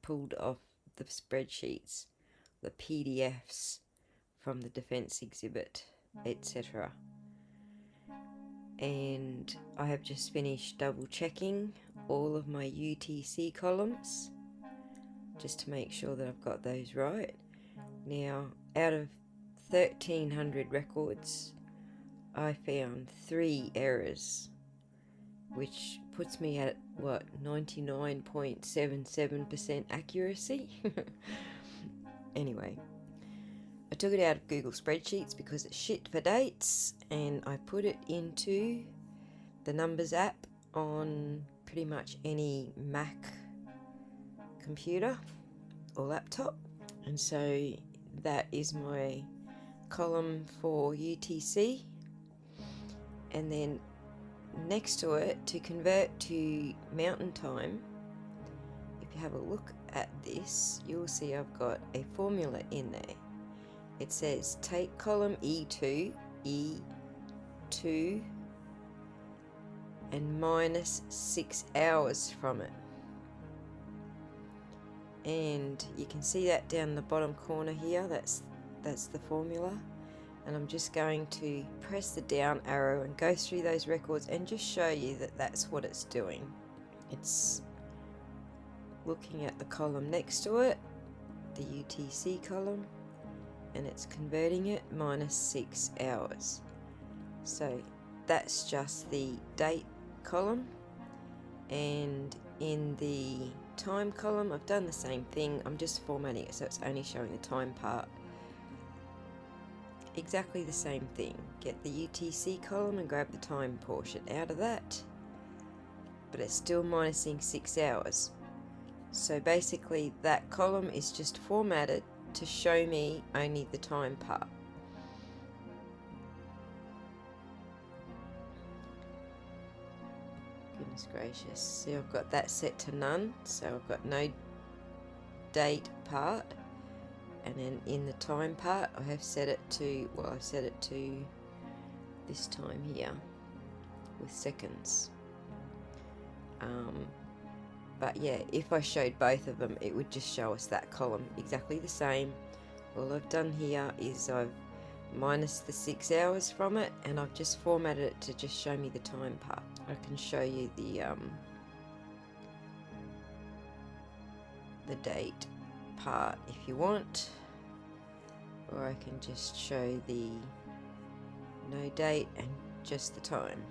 pulled off the spreadsheets, the PDFs from the defence exhibit, etc. And I have just finished double checking all of my UTC columns just to make sure that I've got those right. Now, out of 1,300 records, I found 3 errors, which puts me at, 99.77% accuracy? Anyway, I took it out of Google Spreadsheets because it's shit for dates, and I put it into the Numbers app on pretty much any Mac computer or laptop. And so that is my column for UTC. And then next to it, to convert to mountain time, if you have a look at this, you'll see I've got a formula in there. It says take column E2, and minus 6 hours from it. And you can see that down the bottom corner here, that's the formula. And I'm just going to press the down arrow and go through those records and just show you that that's what it's doing. It's looking at the column next to it, the UTC column, and it's converting it minus 6 hours. So that's just the date column. And in the time column, I've done the same thing. I'm just formatting it so it's only showing the time part. Exactly the same thing. Get the UTC column and grab the time portion out of that, but it's still minusing 6 hours. So basically that column is just formatted to show me only the time part. Goodness gracious. See, I've got that set to none, so I've got no date part. And then in the time part, I have set it to, I've set it to this time here with seconds. But yeah, if I showed both of them, it would just show us that column exactly the same. All I've done here is I've minus the 6 hours from it, and I've just formatted it to just show me the time part. I can show you the date part if you want, or I can just show the no date and just the time.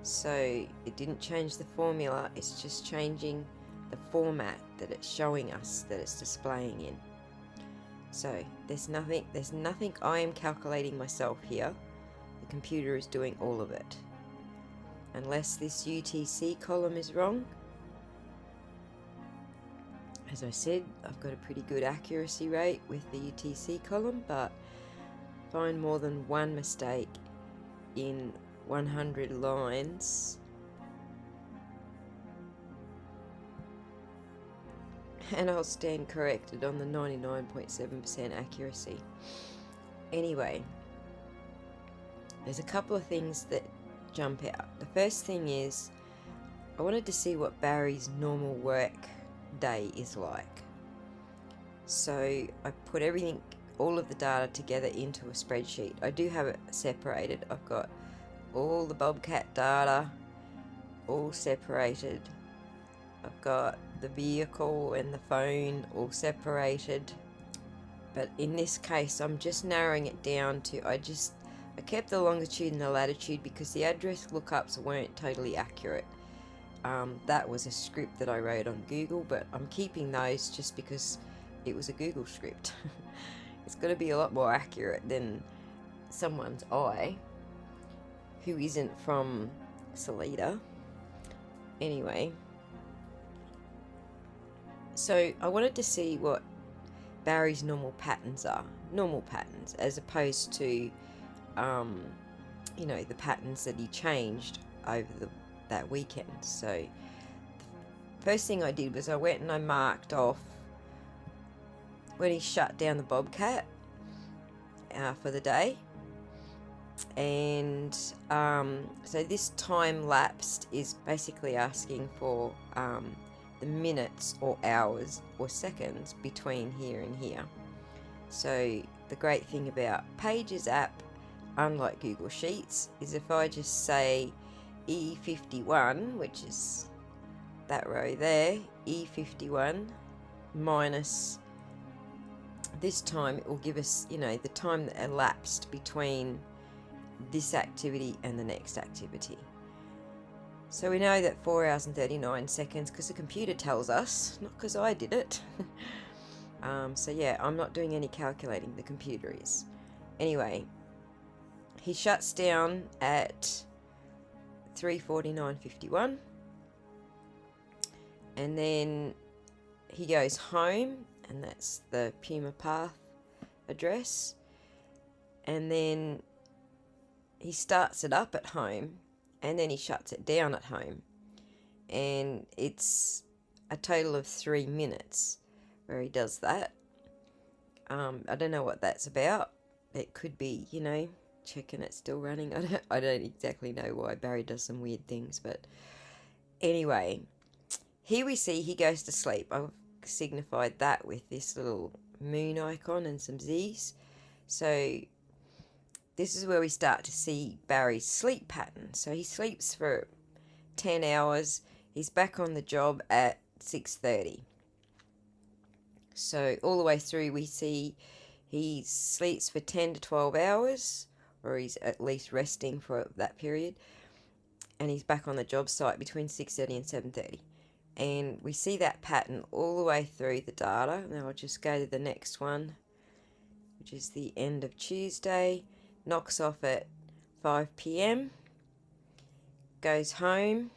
So it didn't change the formula, it's just changing the format that it's showing us, that it's displaying in. So there's nothing I am calculating myself here. The computer is doing all of it. Unless this UTC column is wrong. As I said, I've got a pretty good accuracy rate with the UTC column, but find more than one mistake in 100 lines and I'll stand corrected on the 99.7% accuracy. Anyway, there's a couple of things that jump out. The first thing is I wanted to see what Barry's normal work day is like. So I put everything, all of the data together into a spreadsheet. I do have it separated. I've got all the Bobcat data all separated. I've got the vehicle and the phone all separated. But in this case, I'm just narrowing it down to, I kept the longitude and the latitude because the address lookups weren't totally accurate. That was a script that I wrote on Google, but I'm keeping those just because it was a Google script. It's got to be a lot more accurate than someone's eye who isn't from Salida. Anyway, so I wanted to see what Barry's normal patterns are. Normal patterns, as opposed to, the patterns that he changed over that weekend. So the first thing I did was I went and I marked off when he shut down the Bobcat for the day. And so this time lapsed is basically asking for the minutes or hours or seconds between here and here. So the great thing about Pages app, unlike Google Sheets, is if I just say E51, which is that row there, E51 minus this time, it will give us, the time that elapsed between this activity and the next activity. So we know that 4 hours and 39 seconds because the computer tells us, not because I did it. So yeah, I'm not doing any calculating, the computer is. Anyway, he shuts down at 3:49:51, and then he goes home, and that's the Puma Path address, and then he starts it up at home, and then he shuts it down at home, and it's a total of 3 minutes where he does that. I don't know what that's about. It could be, checking it's still running. I don't exactly know why Barry does some weird things, but anyway, here we see he goes to sleep. I've signified that with this little moon icon and some Z's. So this is where we start to see Barry's sleep pattern. So he sleeps for 10 hours. He's back on the job at 6:30. So all the way through we see he sleeps for 10 to 12 hours, or he's at least resting for that period, and he's back on the job site between 6:30 and 7:30. And we see that pattern all the way through the data. Now I'll just go to the next one, which is the end of Tuesday. Knocks off at 5 p.m, goes home,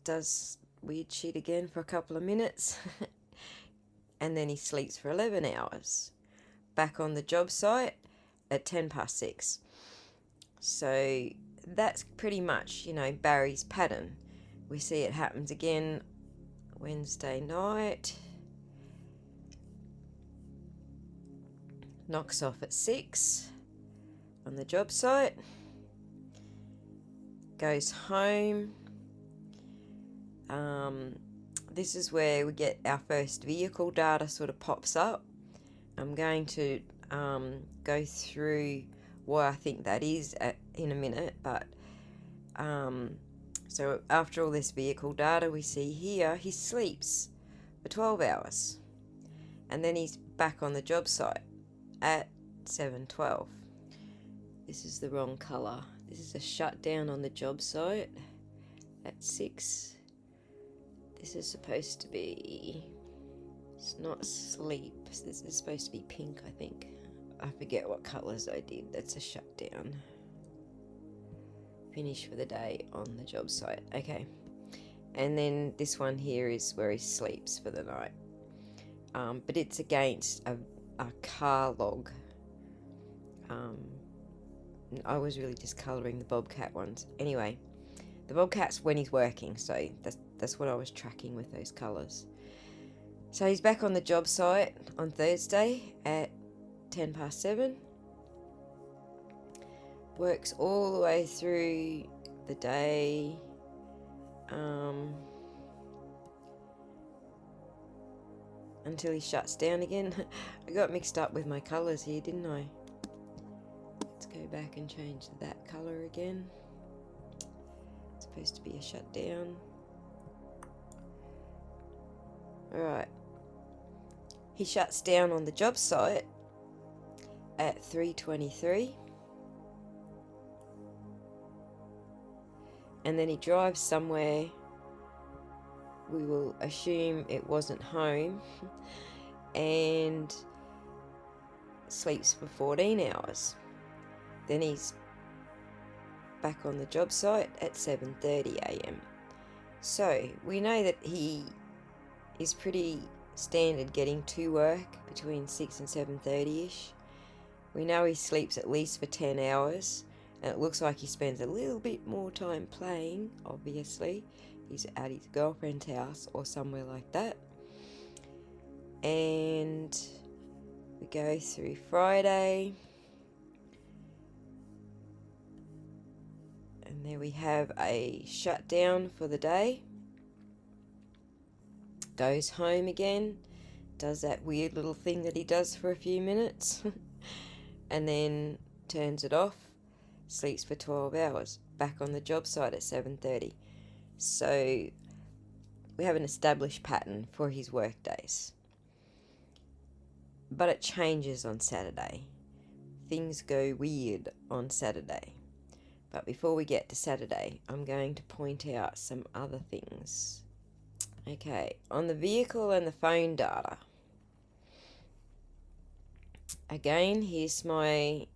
does weird shit again for a couple of minutes, and then he sleeps for 11 hours. Back on the job site at 6:10. So that's pretty much, Barry's pattern. We see it happens again Wednesday night. Knocks off at 6 on the job site. Goes home. This is where we get our first vehicle data sort of pops up. I'm going to go through why I think that is in a minute, but so after all this vehicle data, we see here he sleeps for 12 hours, and then he's back on the job site at 7:12. This is the wrong colour. This is a shutdown on the job site at 6. This is supposed to be, it's not sleep. This is supposed to be pink, I think. I forget what colours I did. That's a shutdown. Finish for the day on the job site. Okay. And then this one here is where he sleeps for the night. But it's against a car log. I was really just colouring the Bobcat ones. Anyway, the Bobcat's when he's working, so that's what I was tracking with those colours. So he's back on the job site on Thursday at 7:10. Works all the way through the day. Until he shuts down again. I got mixed up with my colours here, didn't I? Let's go back and change that colour again. It's supposed to be a shutdown. Alright. He shuts down on the job site at 3:23. And then he drives somewhere. We will assume it wasn't home. And sleeps for 14 hours. Then he's back on the job site at 7:30 a.m. So we know that he is pretty standard getting to work between 6 and 7:30ish. We know he sleeps at least for 10 hours. And it looks like he spends a little bit more time playing, obviously. He's at his girlfriend's house or somewhere like that. And we go through Friday. And there we have a shutdown for the day. goes home again, does that weird little thing that he does for a few minutes, and then turns it off, sleeps for 12 hours, back on the job site at 7:30. So we have an established pattern for his work days. But it changes on Saturday. Things go weird on Saturday. But before we get to Saturday, I'm going to point out some other things. Okay, on the vehicle and the phone data, again, here's my,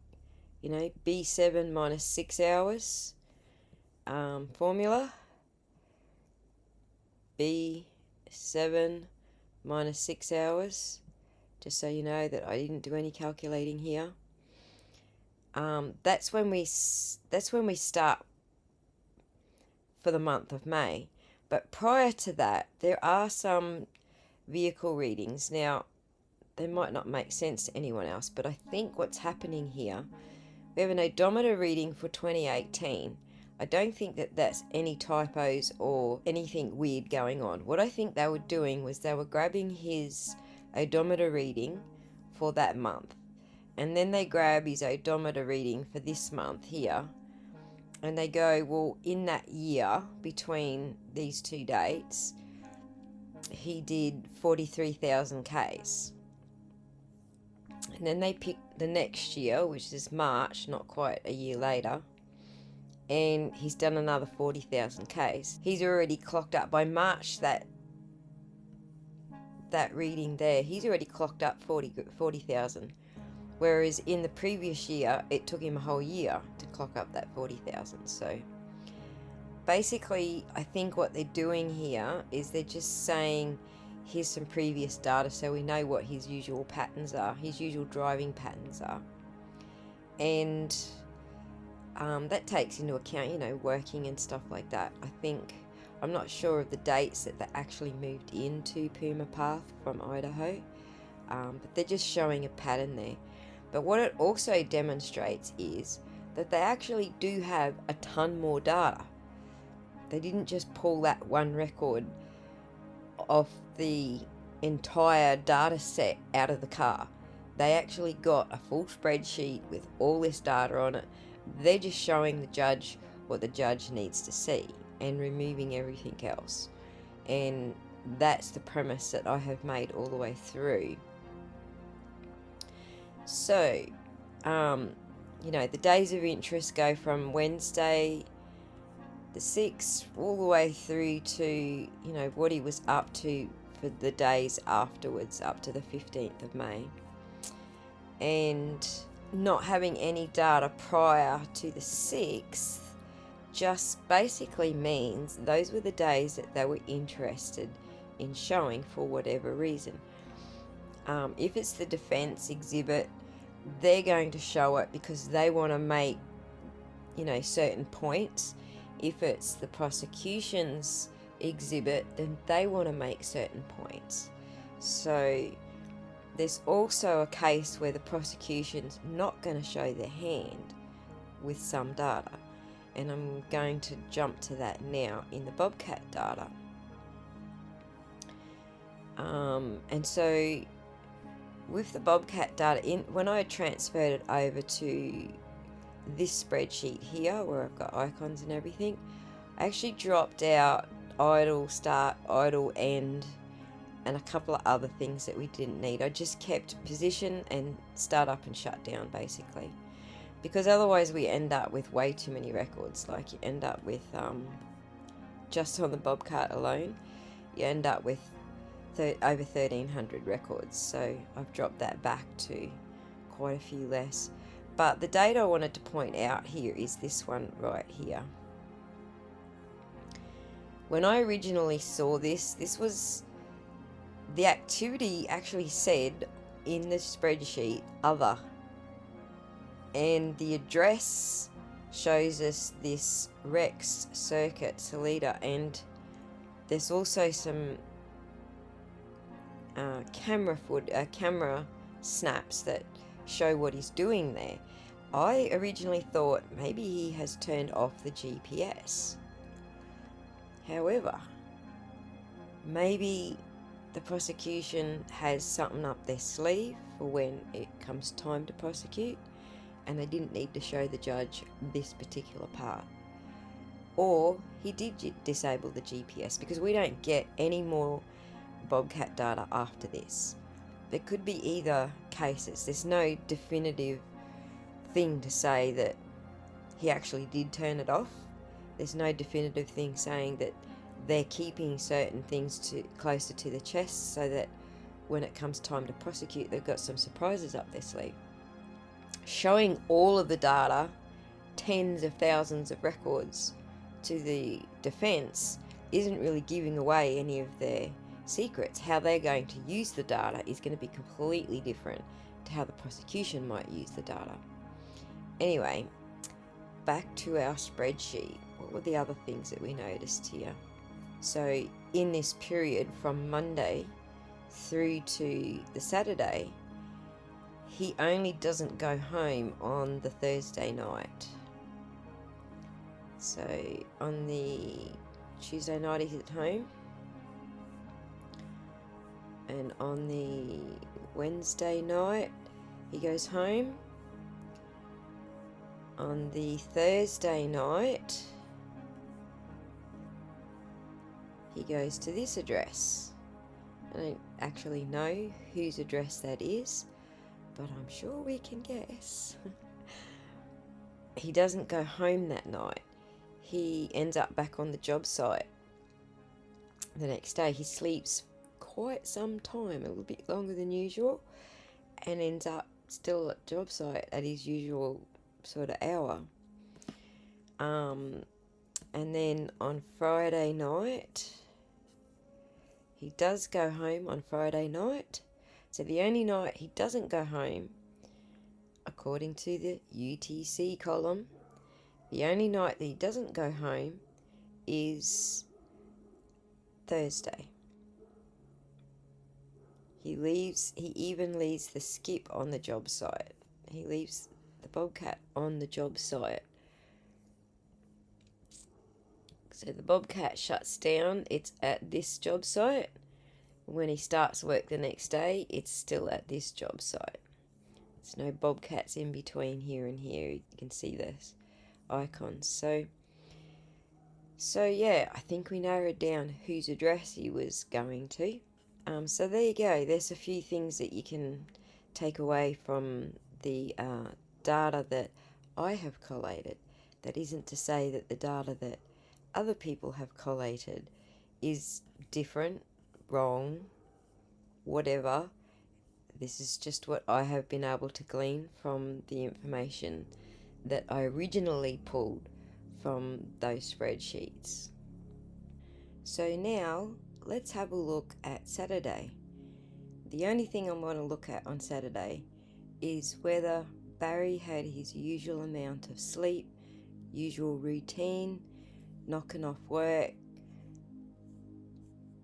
B7 minus 6 hours formula. B7 minus 6 hours, just so you know that I didn't do any calculating here. That's when we start for the month of May. But prior to that, there are some vehicle readings. Now, they might not make sense to anyone else, but I think what's happening here, we have an odometer reading for 2018. I don't think that that's any typos or anything weird going on. What I think they were doing was they were grabbing his odometer reading for that month, and then they grab his odometer reading for this month here, and they go, well, in that year between these two dates, he did 43,000 Ks. And then they pick the next year, which is March, not quite a year later, and he's done another 40,000 Ks. He's already clocked up by March, that reading there, he's already clocked up 40,000. Whereas in the previous year, it took him a whole year to clock up that 40,000. So basically, I think what they're doing here is they're just saying, here's some previous data so we know what his usual patterns are, his usual driving patterns are. And that takes into account, working and stuff like that. I'm not sure of the dates that they actually moved into Puma Path from Idaho, but they're just showing a pattern there. But what it also demonstrates is that they actually do have a ton more data. They didn't just pull that one record off the entire data set out of the car. They actually got a full spreadsheet with all this data on it. They're just showing the judge what the judge needs to see and removing everything else. And that's the premise that I have made all the way through. So, the days of interest go from Wednesday the 6th all the way through to, what he was up to for the days afterwards, up to the 15th of May. And not having any data prior to the 6th just basically means those were the days that they were interested in showing for whatever reason. If it's the defense exhibit, they're going to show it because they want to make, certain points. If it's the prosecution's exhibit, then they want to make certain points. So there's also a case where the prosecution's not going to show their hand with some data. And I'm going to jump to that now in the Bobcat data. And so with the Bobcat data, when I transferred it over to this spreadsheet here, where I've got icons and everything, I actually dropped out idle start, idle end, and a couple of other things that we didn't need. I just kept position and start up and shut down, basically. Because otherwise we end up with way too many records. Like you end up with, just on the Bobcat alone, you end up with over 1,300 records. So I've dropped that back to quite a few less. But the data I wanted to point out here is this one right here. When I originally saw this was the activity actually said in the spreadsheet other, and the address shows us this Rex Circuit Salida, and there's also some camera snaps that show what he's doing there. I originally thought maybe he has turned off the GPS. However, maybe the prosecution has something up their sleeve for when it comes time to prosecute, and they didn't need to show the judge this particular part. Or he did disable the GPS, because we don't get any more Bobcat data after this. There could be either cases. There's no definitive thing to say that he actually did turn it off. There's no definitive thing saying that they're keeping certain things closer to the chest so that when it comes time to prosecute, they've got some surprises up their sleeve. Showing all of the data, tens of thousands of records, to the defense isn't really giving away any of their secrets. How they're going to use the data is going to be completely different to how the prosecution might use the data. Anyway, back to our spreadsheet. What were the other things that we noticed here? So in this period from Monday through to the Saturday, he only doesn't go home on the Thursday night. So on the Tuesday night he's at home, and on the Wednesday night he goes home. On the Thursday night he goes to this address. I don't actually know whose address that is, but I'm sure we can guess. He doesn't go home that night. He ends up back on the job site the next day. He sleeps quite some time, a little bit longer than usual, and ends up still at job site at his usual sort of hour. And then on Friday night, he does go home on Friday night. So the only night he doesn't go home, according to the UTC column, the only night that he doesn't go home is Thursday. He even leaves the skip on the job site. He leaves the Bobcat on the job site. So the Bobcat shuts down, it's at this job site. When he starts work the next day, it's still at this job site. There's no Bobcats in between here and here. You can see this icons. So yeah, I think we narrowed down whose address he was going to. So there you go. There's a few things that you can take away from the data that I have collated. That isn't to say that the data that other people have collated is different, wrong, whatever. This is just what I have been able to glean from the information that I originally pulled from those spreadsheets. So now let's have a look at Saturday. The only thing I'm going to look at on Saturday is whether Barry had his usual amount of sleep, usual routine, knocking off work,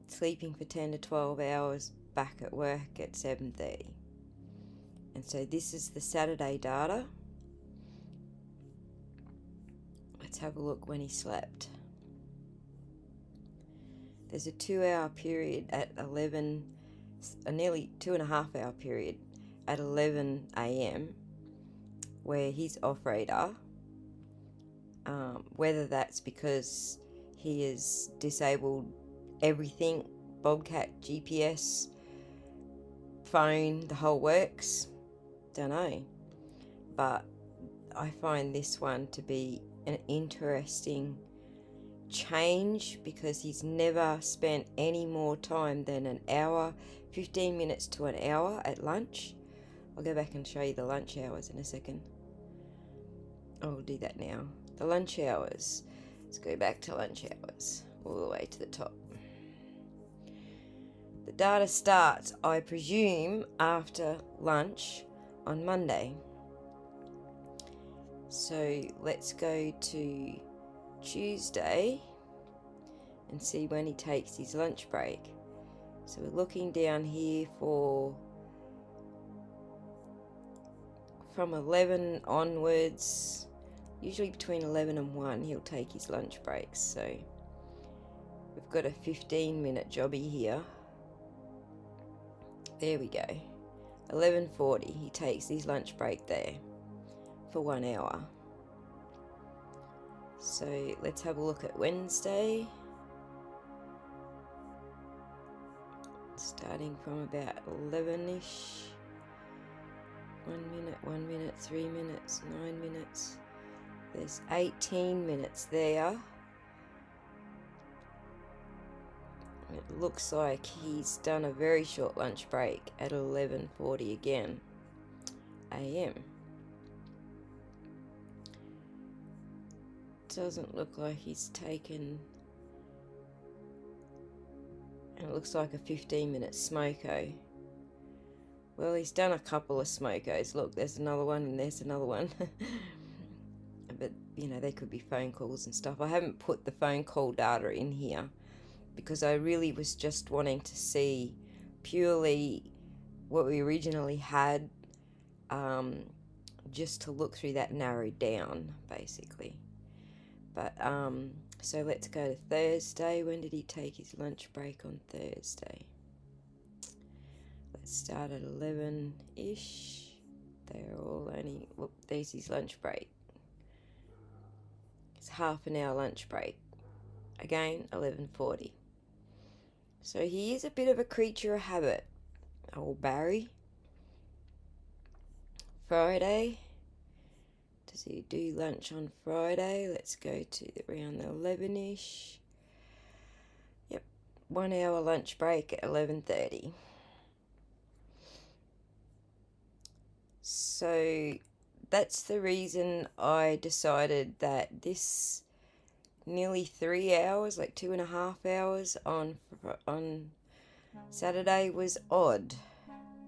sleeping for 10 to 12 hours, back at work at 7:30. And so this is the Saturday data. Let's have a look when he slept. There's a 2-hour period at 11, a nearly 2.5 hour period at 11 a.m. where he's off radar. Whether that's because he has disabled everything, Bobcat, GPS, phone, the whole works, don't know. But I find this one to be an interesting change because he's never spent any more time than an hour, 15 minutes to an hour at lunch. I'll go back and show you the lunch hours in a second. I'll do that now. The lunch hours. Let's go back to lunch hours, all the way to the top. The data starts, I presume, after lunch on Monday. So let's go to Tuesday and see when he takes his lunch break. So we're looking down here for from 11 onwards, usually between 11 and 1 he'll take his lunch breaks. So we've got a 15-minute jobby here. There we go. 11:40, he takes his lunch break there for 1 hour. So let's have a look at Wednesday. Starting from about 11ish. 1 minute, 3 minutes, 9 minutes. There's 18 minutes there. It looks like he's done a very short lunch break at 11:40 again a.m. Doesn't look like he's taken, and it looks like a 15-minute smoko. Well, he's done a couple of smokos. Look, there's another one and there's another one. But, you know, they could be phone calls and stuff. I haven't put the phone call data in here because I really was just wanting to see purely what we originally had, just to look through that narrowed down, basically. But, so let's go to Thursday. When did he take his lunch break on Thursday? Let's start at 11ish. They're all only, whoop, there's his lunch break. It's half an hour lunch break. Again, 11:40. So he is a bit of a creature of habit, old Barry. Friday. Does he do lunch on Friday? Let's go to around the 11ish. Yep, 1 hour lunch break at 11:30. So that's the reason I decided that this nearly 3 hours, like 2.5 hours on Saturday was odd.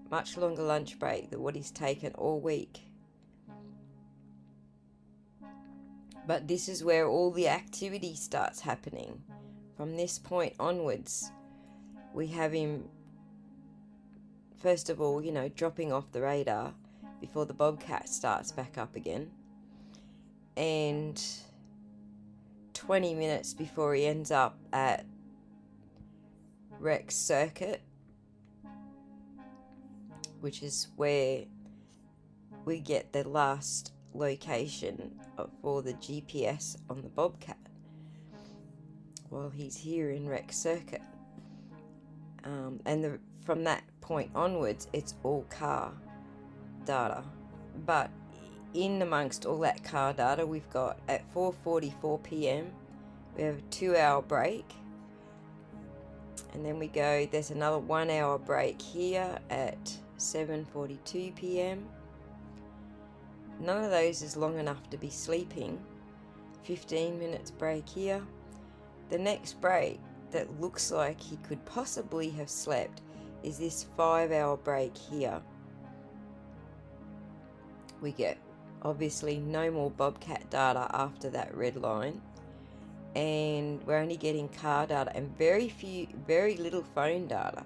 Much longer lunch break than what he's taken all week. But this is where all the activity starts happening. From this point onwards, we have him, first of all, you know, dropping off the radar before the bobcat starts back up again. And 20 minutes before he ends up at Rec Circuit, which is where we get the last location for the GPS on the bobcat while he's here in Rec Circuit. And from that point onwards, it's all car data. But in amongst all that car data, we've got at 4:44 p.m. we have a 2-hour break, and then we go, there's another 1 hour break here at 7:42 p.m. None of those is long enough to be sleeping. 15 minutes break here. The next break that looks like he could possibly have slept is this 5-hour break here. We get obviously no more bobcat data after that red line, and we're only getting car data and very little phone data.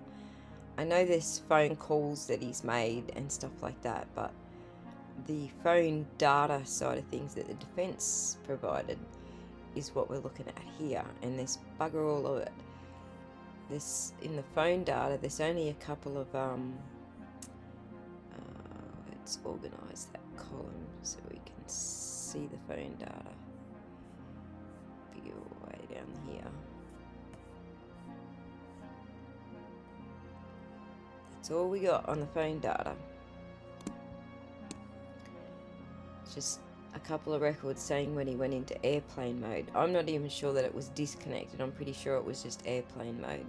I know there's phone calls that he's made and stuff like that, but the phone data side of things that the defence provided is what we're looking at here, and there's bugger all of it. This in the phone data, there's only a couple of let's organise that column so we can see the phone data. Be all way down here. That's all we got on the phone data. Just a couple of records saying when he went into airplane mode. I'm not even sure that it was disconnected. I'm pretty sure it was just airplane mode,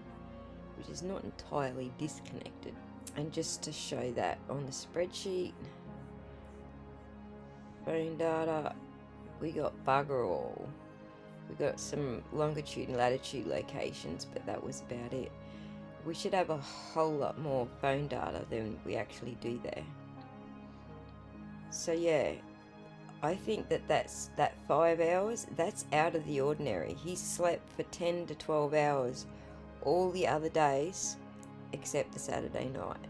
which is not entirely disconnected. And just to show that on the spreadsheet, phone data, we got bugger all. We got some longitude and latitude locations, but that was about it. We should have a whole lot more phone data than we actually do there. So yeah, I think that's 5 hours, that's out of the ordinary. He slept for 10 to 12 hours all the other days except the Saturday night.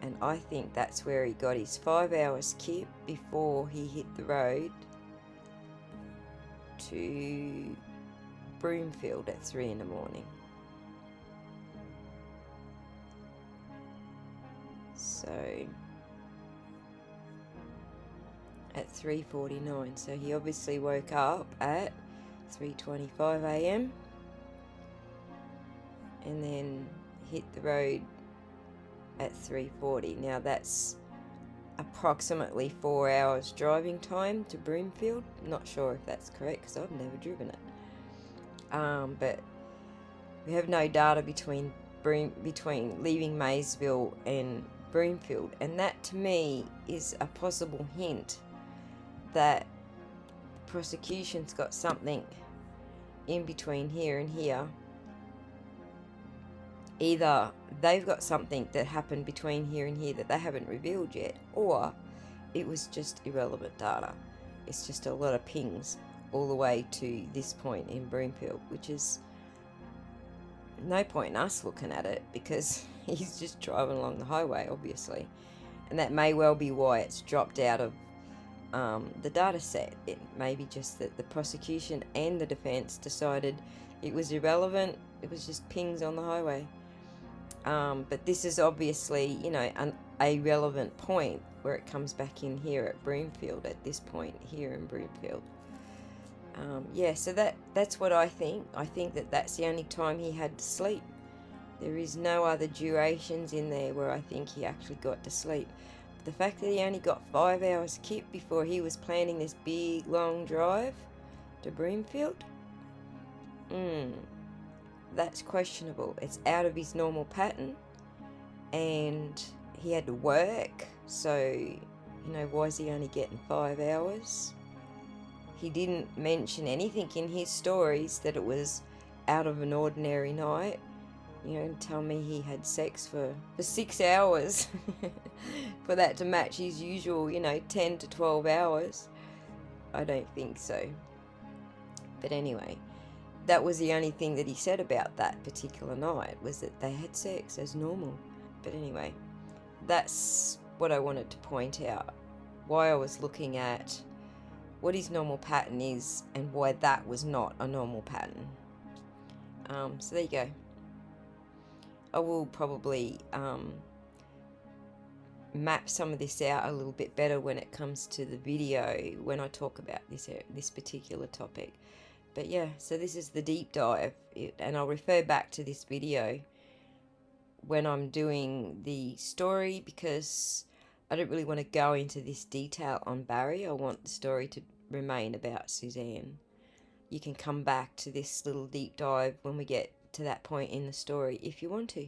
And I think that's where he got his 5 hours skip before he hit the road to Broomfield at 3 in the morning. So at 3:49, so he obviously woke up at 3:25 a.m. and then hit the road at 3:40. Now that's approximately 4 hours driving time to Broomfield. Not sure if that's correct because I've never driven it. But we have no data between leaving Maysville and Broomfield, and that to me is a possible hint that the prosecution's got something in between here and here. Either they've got something that happened between here and here that they haven't revealed yet, or it was just irrelevant data. It's just a lot of pings all the way to this point in Broomfield, which is no point in us looking at it because he's just driving along the highway, obviously. And that may well be why it's dropped out of the data set. It may be just that the prosecution and the defense decided it was irrelevant. It was just pings on the highway. But this is obviously, a relevant point where it comes back in here at Broomfield, at this point here in Broomfield. So that's what I think. I think that that's the only time he had to sleep. There is no other durations in there where I think he actually got to sleep. But the fact that he only got 5 hours kip before he was planning this big long drive to Broomfield, that's questionable. It's out of his normal pattern, and he had to work, so why is he only getting 5 hours? He didn't mention anything in his stories that it was out of an ordinary night. Tell me he had sex for 6 hours for that to match his usual, 10 to 12 hours. I don't think so. But anyway, that was the only thing that he said about that particular night, was that they had sex as normal. But anyway, that's what I wanted to point out. Why I was looking at what his normal pattern is and why that was not a normal pattern. So there you go. I will probably map some of this out a little bit better when it comes to the video, when I talk about this particular topic. But yeah, so this is the deep dive, and I'll refer back to this video when I'm doing the story, because I don't really want to go into this detail on Barry. I want the story to remain about Suzanne. You can come back to this little deep dive when we get to that point in the story if you want to.